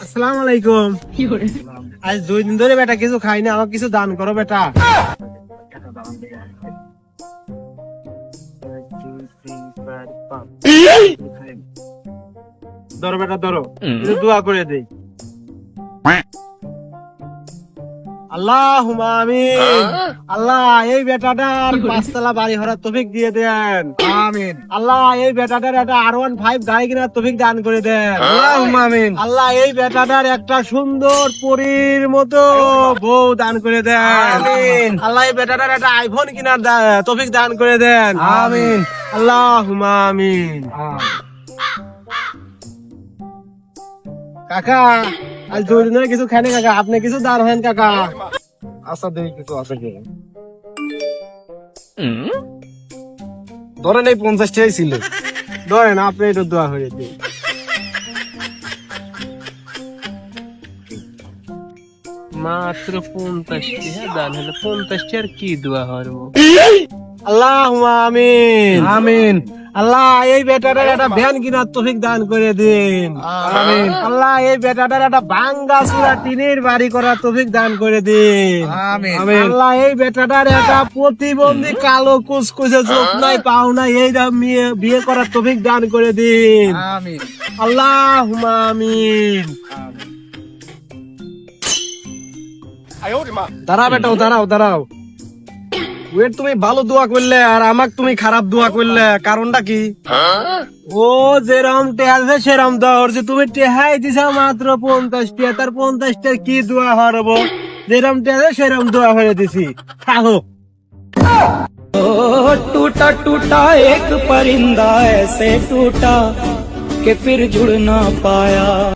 আসসালামু আলাইকুম। আজ 2 দিন ধরে বেটা কিছু খাই না, আমাকে কিছু দান করো বেটা। ধরো বেটা ধরো, কিছু দোয়া করে দেই। আল্লাহুম্মা আমিন। আল্লাহ এই বেটাটার 5 তলা বাড়ি হওয়ার তৌফিক দিয়ে দেন। আমিন। আল্লাহ এই বেটাটার একটা R15 গাড়ি কেনার তৌফিক দান করে দেন। আল্লাহুম্মা আমিন। আল্লাহ এই বেটাটার একটা সুন্দর পরীর মতো বউ দান করে দেন। আমিন। আল্লাহ এই বেটাটার একটা আইফোন কেনার তৌফিক দান করে দেন। আমিন। আল্লাহুম্মা আমিন। কাকা আজ 2 দিন ধরে কিছু খাইনি কাকা, আপনি কিছু দান হেন কাকা। আচ্ছা দেখি কিছু আছে কি ধরেন এই 50 টাকাই ছিল। ধরেন আপনি এটা দোয়া হয়ে দিন। মাত্র 50 টাকা দান হলো, 50 টাকার কি দোয়া হরবো। আল্লাহুম্মা আমিন। আমিন। আল্লাহ এই বেটাটার একটা ভ্যান কিনার তৌফিক দান করে দিন। আমিন। আল্লাহ এই বেটাটার একটা ভাঙ্গা চূড়া টিনের বাড়ি করার তৌফিক দান করে দিন। আমিন। আল্লাহ এই বেটাটার একটা প্রতিবন্ধী কালো কুচকুচে চোখ নাই পাও নাই এই বিয়ে করার তৌফিক দান করে দিন। আমিন। আল্লাহুম্মা আমিন। দাঁড়াও বেটাও, দাঁড়াও। ওয়েট, তুমি ভালো দোয়া করলে আর আমাকে তুমি খারাপ দোয়া করলে, কারণটা কি? ও যেরম টেহাছে সেরম দোয়া হচ্ছে, তুমি টেহাই দিছা মাত্র 50 টাকা, তার 50 টাকার কি দোয়া হরবো। যেরম টেহাছে সেরম দোয়া হয়ে দিছি, খাও। टूटा टूटा एक परिंदा ऐसे टूटा कि फिर जुड़ ना पाया।